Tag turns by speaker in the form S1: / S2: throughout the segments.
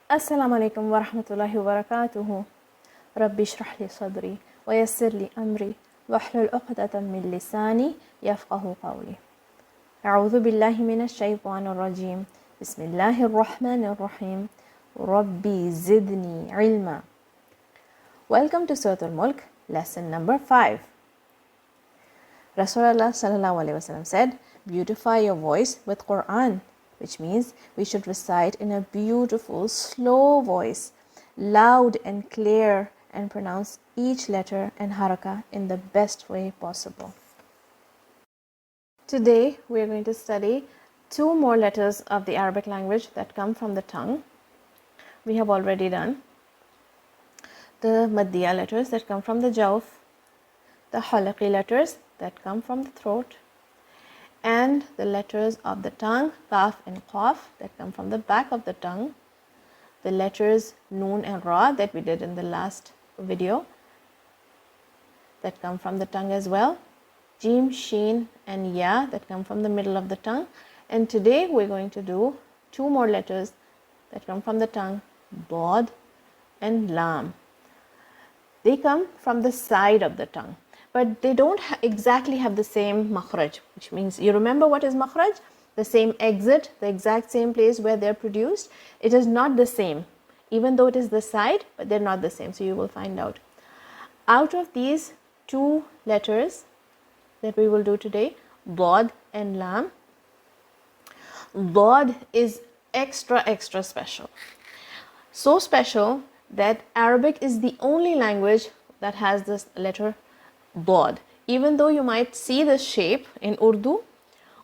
S1: Assalamu alaikum wa rahmatullahi wa barakatuhu. Rabbi shrah li sadri wa yassir li amri wahlul 'uqdatan min lisani yafqahu qawli. A'udhu billahi minash shaitanir rajim. Bismillahir rahmanir rahim. Rabbi zidni ilma. Welcome to Surat al Mulk, lesson number 5. Rasulullah sallallahu alaihi wasallam said, beautify your voice with Quran, which means we should recite in a beautiful, slow voice, loud and clear, and pronounce each letter and haraka in the best way possible. Today we are going to study 2 more letters of the Arabic language that come from the tongue. We have already done the maddiya letters that come from the jawf, the halaqi letters that come from the throat, and the letters of the tongue, kaf and qaf, that come from the back of the tongue, the letters noon and ra that we did in the last video that come from the tongue as well, jim, sheen and ya that come from the middle of the tongue. And today we're going to do 2 more letters that come from the tongue, bod and lam. They come from the side of the tongue, but they don't exactly have the same makhraj, which means you remember what is makhraj? The same exit, the exact same place where they're produced. It is not the same, even though it is the side, but they're not the same. So you will find out. Out of these 2 letters that we will do today, bod and lam, bod is extra special. So special that Arabic is the only language that has this letter bod. Even though you might see the shape in Urdu,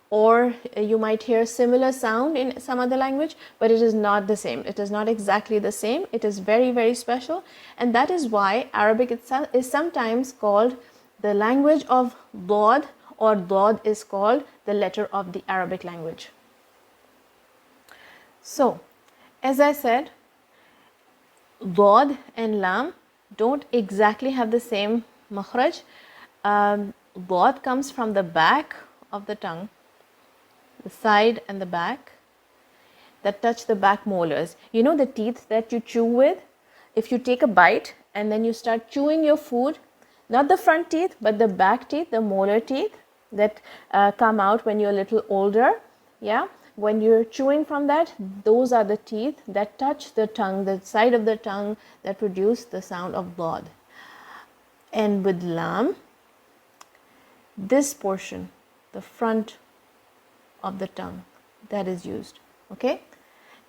S1: or you might hear similar sound in some other language, but it is not the same. It is not exactly the same. It is very special, and that is why Arabic itself is sometimes called the language of bod, or bod is called the letter of the Arabic language. So, as I said, bod and lam don't exactly have the same makhraj. Bod comes from the back of the tongue, the side and the back that touch the back molars. You know the teeth that you chew with? If you take a bite and then you start chewing your food, not the front teeth but the back teeth, the molar teeth that come out when you're a little older, yeah, when you're chewing from that, those are the teeth that touch the tongue, the side of the tongue, that produce the sound of bod. And with lam, this portion, the front of the tongue, that is used. Okay,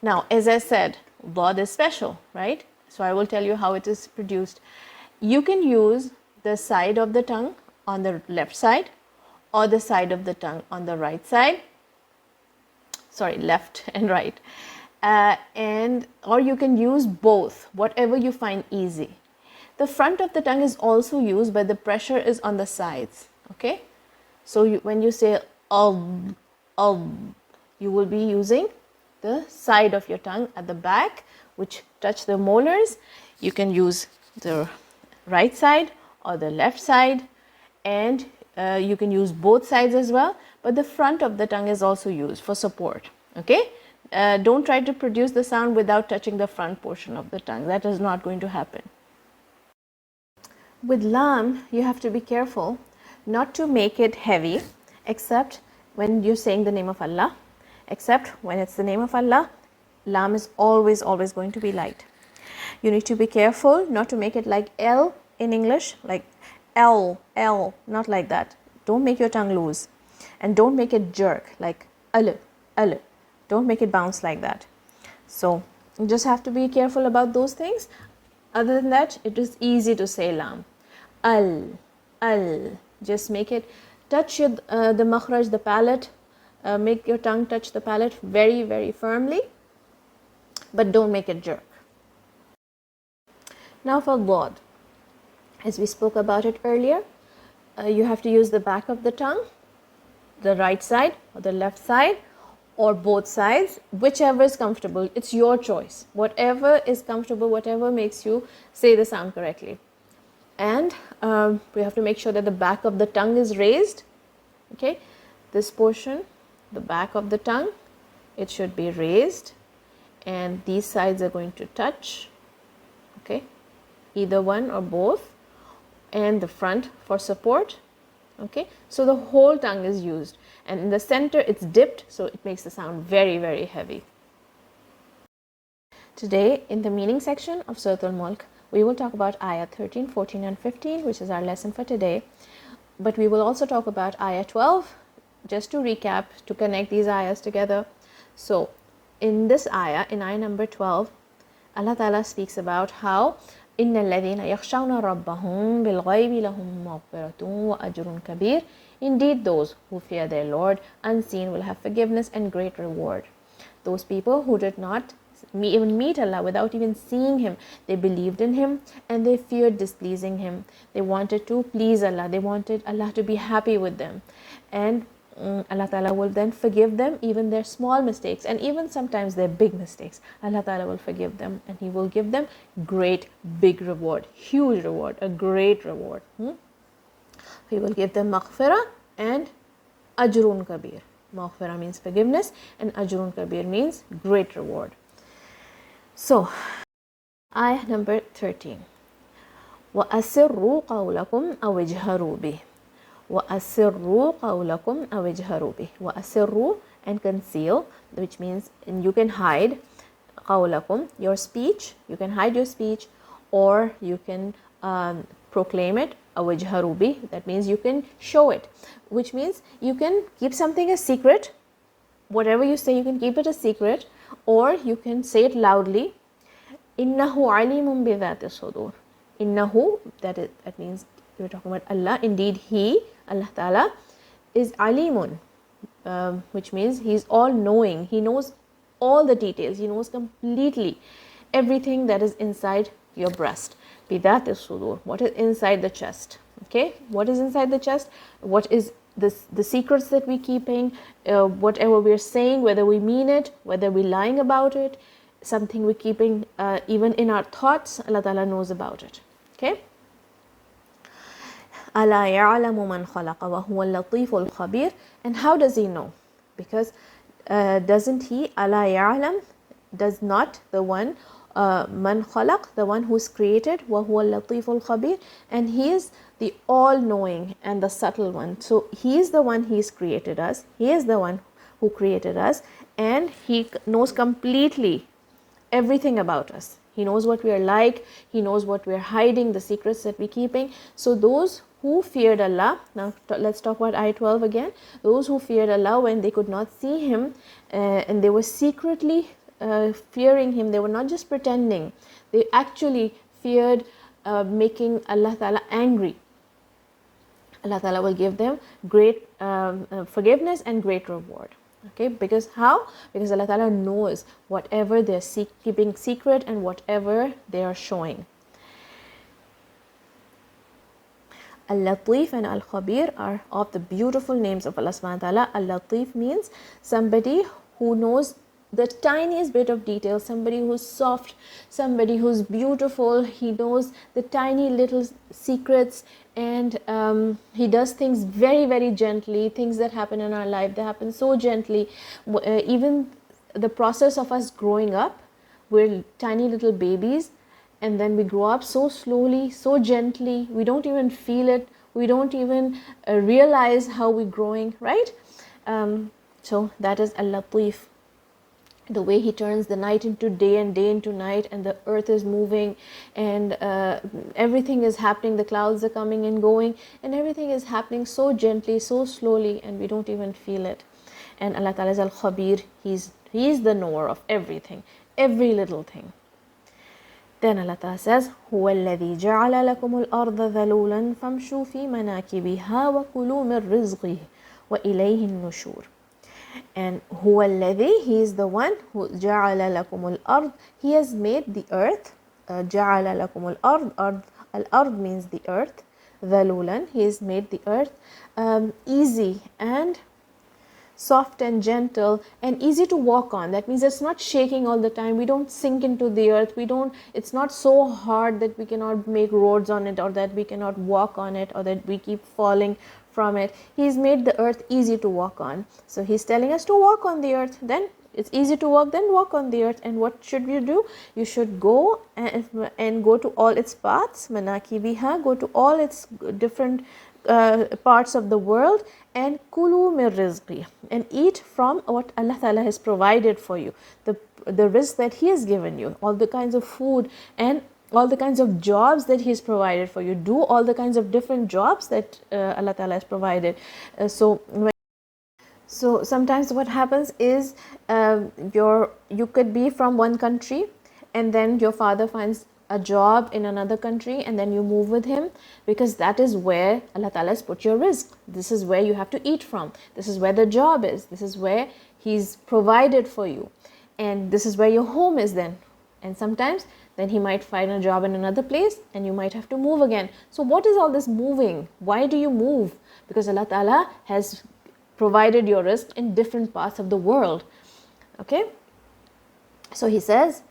S1: now as I said, bod is special, right? So I will tell you how it is produced. You can use the side of the tongue on the left side, or the side of the tongue on the right side, sorry, left and right, or you can use both, whatever you find easy. The front of the tongue is also used, but the pressure is on the sides. Okay, so when you say you will be using the side of your tongue at the back, which touch the molars. You can use the right side or the left side, and you can use both sides as well, but the front of the tongue is also used for support. Okay, don't try to produce the sound without touching the front portion of the tongue. That is not going to happen. With lam, you have to be careful not to make it heavy, except when you're saying the name of Allah. Except when it's the name of Allah, lam is always going to be light. You need to be careful not to make it like L in English, like L, not like that. Don't make your tongue loose, and don't make it jerk like al. Don't make it bounce like that. So you just have to be careful about those things. Other than that, it is easy to say lam. Al. Just make it touch the makhraj, the palate. Make your tongue touch the palate very firmly, but don't make it jerk. Now for bod, as we spoke about it earlier, you have to use the back of the tongue, the right side or the left side, or both sides, whichever is comfortable. It's your choice. Whatever is comfortable, whatever makes you say the sound correctly. And we have to make sure that the back of the tongue is raised. Okay, this portion, the back of the tongue, it should be raised, and these sides are going to touch, okay, either one or both, and the front for support, okay. So the whole tongue is used, and in the center it's dipped, so it makes the sound very, very heavy. Today in the meaning section of Surat al Mulk, we will talk about ayah 13, 14 and 15, which is our lesson for today. But we will also talk about ayah 12, just to recap, to connect these ayahs together. So in this ayah, in ayah number 12, Allah Ta'ala speaks about how إِنَّ الَّذِينَ يَخْشَوْنَ رَبَّهُمْ بِالْغَيْبِ لَهُمْ مَغْفِرَةٌ وَأَجْرٌ كَبِيرٌ. Indeed, those who fear their Lord unseen will have forgiveness and great reward. Those people who did not even meet Allah without even seeing Him, they believed in Him and they feared displeasing Him. They wanted to please Allah. They wanted Allah to be happy with them. And Allah Ta'ala will then forgive them even their small mistakes, and even sometimes their big mistakes. Allah Ta'ala will forgive them, and He will give them great big reward, huge reward, a great reward. He will give them maghfirah and ajrun kabir. Maghfirah means forgiveness, and ajrun kabir means great reward. So, ayah number 13. وَأَسِرُّوا قَوْلَكُمْ أَوْ اجْهَرُوا بِهِ. وَأَسِرُّوا قَوْلَكُمْ أَوْ اجْهَرُوا بِهِ. وَأَسِرُّوا, and conceal, which means you can hide قَوْلَكُمْ, your speech. You can hide your speech, or you can proclaim it. أَوْ اجْهَرُوا بِهِ, that means you can show it, which means you can keep something a secret. Whatever you say, you can keep it a secret, or you can say it loudly. إِنَّهُ عَلِيمٌ بِذَاتِ الصُّدُورِ. Innahu, that means we're talking about Allah. Indeed, He, Allah Ta'ala, is alimun, which means He's all knowing. He knows all the details. He knows completely everything that is inside your breast. Bidat is-sudur, what is inside the chest. Okay, what is inside the chest? What is the secrets that we're keeping? Whatever we're saying, whether we mean it, whether we're lying about it, something we're keeping even in our thoughts, Allah Ta'ala knows about it. Okay. أَلَا يَعْلَمُ مَنْ خَلَقَ وَهُوَ اللَّطِيفُ الْخَبِيرُ. And how does He know? Because doesn't He, أَلَا يَعْلَمُ, does not the one, مَنْ خَلَقَ, the one who's created, وَهُوَ اللَّطِيفُ الْخَبِيرُ, and He is the all-knowing and the subtle one. So He is the one, He's created us. He is the one who created us, and He knows completely everything about us. He knows what we are like. He knows what we are hiding, the secrets that we're keeping. So those who feared Allah, now let's talk about ayah 12 again. Those who feared Allah when they could not see Him, and they were secretly fearing Him. They were not just pretending. They actually feared making Allah Ta'ala angry. Allah Ta'ala will give them great forgiveness and great reward. Okay, because how? Because Allah Ta'ala knows whatever they're keeping secret and whatever they are showing. Al-Latif and Al-Khabir are of the beautiful names of Allah Subhanahu wa Ta'ala. Al-Latif means somebody who knows the tiniest bit of detail, somebody who's soft, somebody who's beautiful. He knows the tiny little secrets, and He does things very, very gently. Things that happen in our life, they happen so gently. Even the process of us growing up, we're tiny little babies, and then we grow up so slowly, so gently. We don't even feel it. We don't even realize how we're growing, right? So that is Al-Latif. The way He turns the night into day and day into night, and the earth is moving, and everything is happening. The clouds are coming and going, and everything is happening so gently, so slowly, and we don't even feel it. And Allah Ta'ala is Al-Khabir. He's the knower of everything, every little thing. Then Allah Ta'ala says, هُوَ الَّذِي جَعَلَ لَكُمُ الْأَرْضَ ذَلُولًا فَامْشُوا فِي مَنَاكِبِهَا وَكُلُوا مِنْ رِزْقِهِ وَإِلَيْهِ النُّشُورُ. And huwa alladhi, He is the one who ja'ala lakum al-ard, He has made the earth. Ja'ala lakum al-ard, al-ard means the earth. Dhalulan, He has made the earth easy and soft and gentle and easy to walk on. That means it's not shaking all the time. We don't sink into the earth. It's not so hard that we cannot make roads on it, or that we cannot walk on it, or that we keep falling from it. He's made the earth easy to walk on. So He's telling us to walk on the earth. Then it's easy to walk, then walk on the earth. And what should you do? You should go and go to all its paths, manakibiha, go to all its different parts of the world, and kulu min rizqi, and eat from what Allah Ta'ala has provided for you, the rizq that He has given you, all the kinds of food and all the kinds of jobs that He's provided for you. Do all the kinds of different jobs that Allah Ta'ala has provided. So sometimes what happens is you could be from one country, and then your father finds a job in another country, and then you move with him, because that is where Allah Ta'ala has put your rizq. This is where you have to eat from. This is where the job is. This is where He's provided for you. And this is where your home is then. And sometimes then He might find a job in another place, and you might have to move again. So what is all this moving? Why do you move? Because Allah Ta'ala has provided your rizq in different parts of the world. Okay, so He says,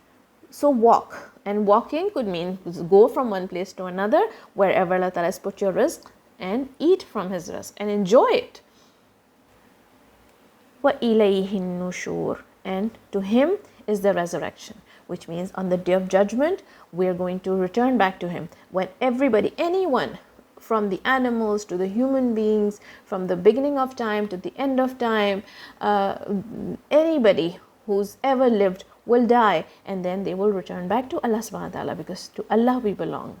S1: so walk. And walking could mean go from one place to another, wherever Allah Ta'ala has put your rizq, and eat from His rizq and enjoy it. وَإِلَيْهِ النُّشُورُ, and to Him is the resurrection, which means on the day of judgment we are going to return back to Him, when everybody, anyone, from the animals to the human beings, from the beginning of time to the end of time, anybody who's ever lived will die, and then they will return back to Allah subhanahu wa ta'ala, because to Allah we belong.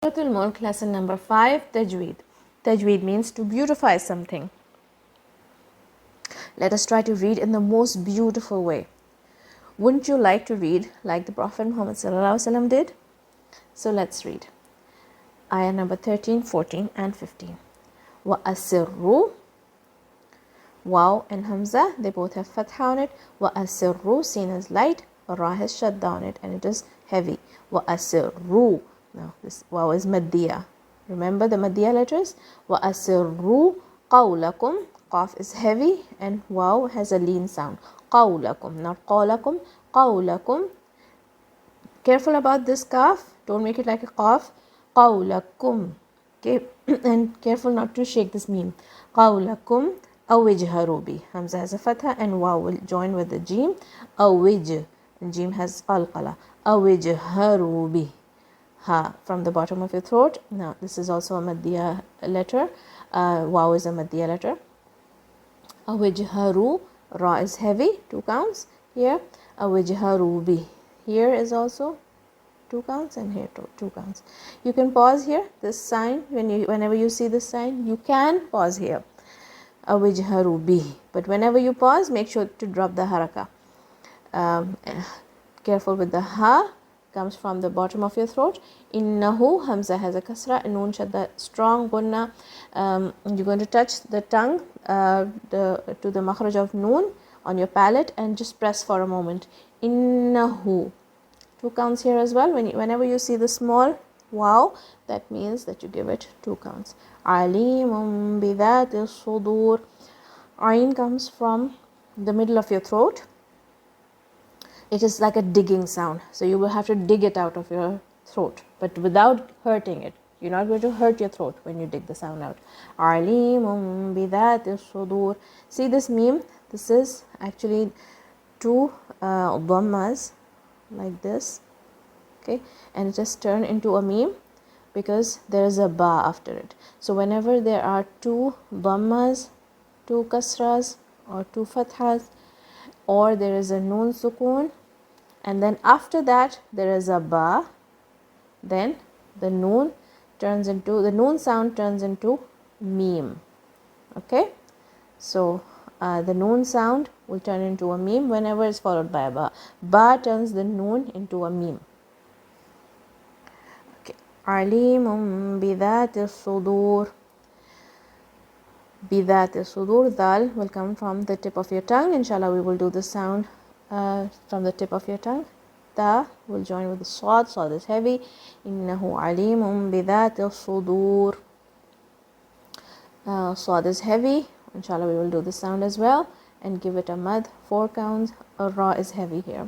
S1: Surat al Mulk, lesson number 5, Tajweed. Tajweed means to beautify something. Let us try to read in the most beautiful way. Wouldn't you like to read like the Prophet Muhammad sallallahu alaihi wasallam did? So let's read. Ayah number 13, 14 and 15. وَأَسِرُّوا, Waw and Hamza, they both have fatha on it. وَأَسِرُّوا, seen as light, Ra has shadda on it, and it is heavy. وَأَسِرُّوا, now this waw is maddiya. Remember the maddiya letters? وَأَسِرُّوا قَوْلَكُمْ, Qaf is heavy and waw has a lean sound. قَوْلَكُمْ, not قَوْلَكُمْ, قَوْلَكُمْ. Careful about this kaf, don't make it like a qaf. قَوْلَكُمْ, okay, and careful not to shake this meme. قَوْلَكُمْ أَوْجْهَرُوا بِهِ, Hamza has a fatha and waw will join with the jim. أَوْج, and jim has qalqala. أَوْجْهَرُوا بِهِ, ha from the bottom of your throat. Now this is also a maddiya letter. Waw is a maddiya letter. أَوْجْهَرُوا, Ra is heavy, 2 counts here. أَوْجْهَرُوا بِهِ, here is also 2 counts, and here 2 counts. You can pause here, this sign, whenever you see this sign, you can pause here. أَوْجْهَرُوا بِهِ, but whenever you pause, make sure to drop the haraka. Careful with the ha, comes from the bottom of your throat. Innahu, Hamza has a kasra, and noon shadda, strong gunna. You're going to touch the tongue to the makhraj of noon on your palate, and just press for a moment. Innahu, 2 counts here as well. Whenever you see the small waw, that means that you give it 2 counts. Alimun bidhati sudur, Ain comes from the middle of your throat. It is like a digging sound, so you will have to dig it out of your throat, but without hurting it. You're not going to hurt your throat when you dig the sound out. Alimun bidhati sudur. See this meme? This is actually 2 dhammas like this, okay, and it just turned into a meme because there is a ba after it. So whenever there are 2 dhammas, 2 kasras or 2 fathas, or there is a noon sukoon, and then after that there is a ba, then the noon sound turns into meme. Okay, so the noon sound will turn into a meme whenever it's followed by a ba. Ba turns the noon into a meme. Okay, alimun bidhati sudur. Bidhati sudur, dal will come from the tip of your tongue. Inshallah, we will do the sound from the tip of your tongue. Ta will join with the sad. Sad is heavy. Innahu alimun bidhati sudur. Sad is heavy. Inshallah, we will do the sound as well and give it a mad, 4 counts. Ra is heavy here.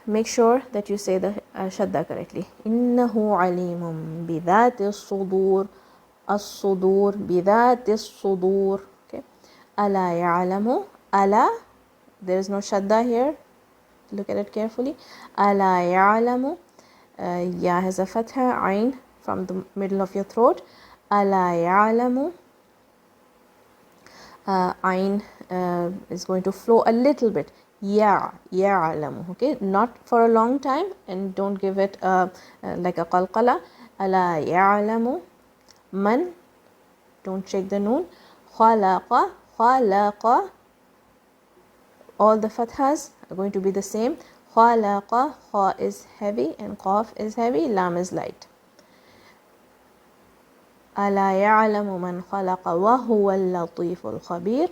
S1: Make sure that you say the shadda correctly. Innahu alimun bidhati sudur. As-sudur bidhati sudur. Okay. Ala ya'lamu ala, there is no shadda here, look at it carefully. Ala ya'lamu, ya has a fatha, ayn from the middle of your throat. Ala ya'lamu, ayn is going to flow a little bit. Ya'lamu, okay, not for a long time, and don't give it like a qalqala. Ala ya'lamu, man, don't shake the noon. Khalaqa, khalaqa, all the fathas are going to be the same. Khalaqa, kha is heavy and qaf is heavy, lam is light. Ala ya'lamu man khalaqa wa huwa al-latiful khabir,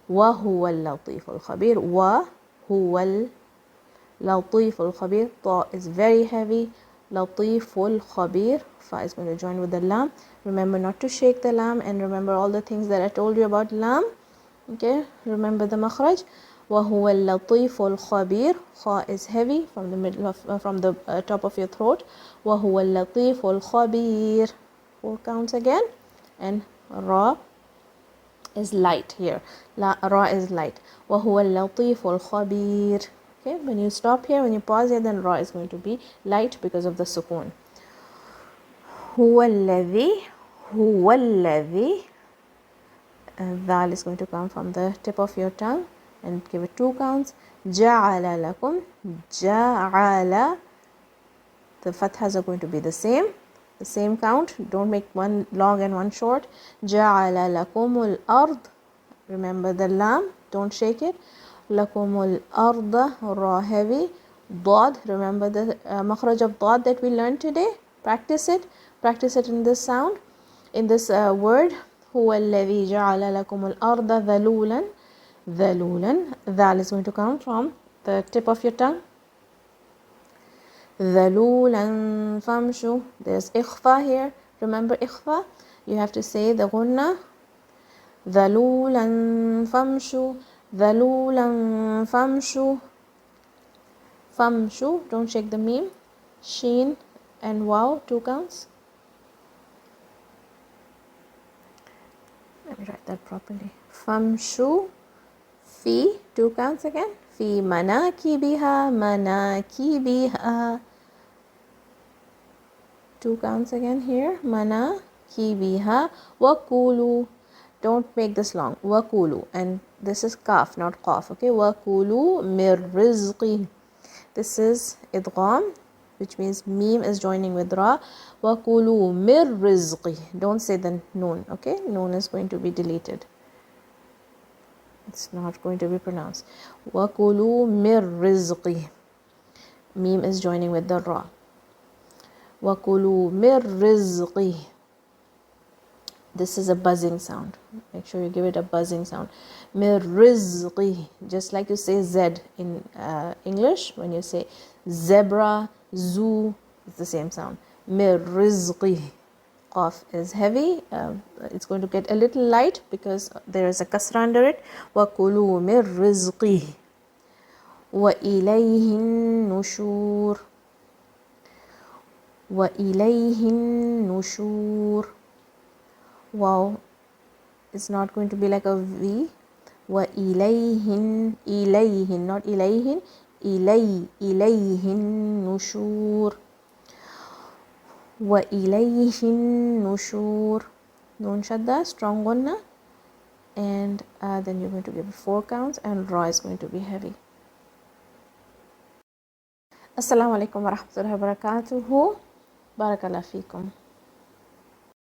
S1: wa huwa al-latiful khabir, wa huwa al-latiful khabir. Ta is very heavy, latiful khabir, fa is going to join with the lam. Remember not to shake the lam, and remember all the things that I told you about lam. Okay, remember the makhraj. وَهُوَ اللَّطِيفُ الْخَبِيرُ, kha is heavy from the middle of from the top of your throat. وَهُوَ اللَّطِيفُ الْخَبِيرُ, 4 counts again, and ra is light here. Ra is light. وَهُوَ اللَّطِيفُ الْخَبِيرُ. Okay, when you stop here, when you pause here, then ra is going to be light because of the sukoon. هُوَ الَّذِي, dal is going to come from the tip of your tongue and give it 2 counts. Ja'ala lakum, ja'ala, the fathas are going to be the same count, don't make one long and one short. Ja'ala lakumul ard, remember the lam, don't shake it. Lakumul arda, ra heavy. Dad, remember the makhraj of dad that we learned today, practice it in this sound, in this word. Huwa alladhi ja'ala lakumul arda dhalulan, dhalulan, dhal is going to come from the tip of your tongue. Dhalulan famshu, there's ikhfa here, remember ikhfa, you have to say the gunna. Dhalulan famshu, dhalulan famshu, famshu, don't shake the meme. Sheen and waw, 2 counts. Let me write that properly. Famshu, fi, 2 counts again. Fi manakibiha, manakibiha, 2 counts again here. Manakibiha. Wakulu, don't make this long. Wakulu, and this is kaf, not qaf. Okay, wakulu mir rizqi. This is idgham, which means meme is joining with ra. Wakulu mir rizqi. Don't say the noon. Okay, noon is going to be deleted. It's not going to be pronounced. Wakulu mir rizqi. Meme is joining with the ra. Wakulu mir rizqi. This is a buzzing sound. Make sure you give it a buzzing sound. Mir rizqi. Just like you say Z in English. When you say zebra, zoo, it's the same sound. Mir rizqi. Qaf is heavy. It's going to get a little light because there is a kasra under it. وَكُلُوا مِنْ رِزْقِهِ وَإِلَيْهِ النُّشُورُ وَإِلَيْهِ النُّشُورُ. Wow, it's not going to be like a V. وَإِلَيْهِ, إِلَيْهِ, not إِلَيْهِ, إِلَيْهِ النُّشُورُ. وَإِلَيْهِ النُّشُورُ. Noon shadda, strong gunna, and then you're going to give 4 counts, and ra is going to be heavy. Assalamu alaikum wa rahmatullahi wa barakatuhu. Barakallahu feekum.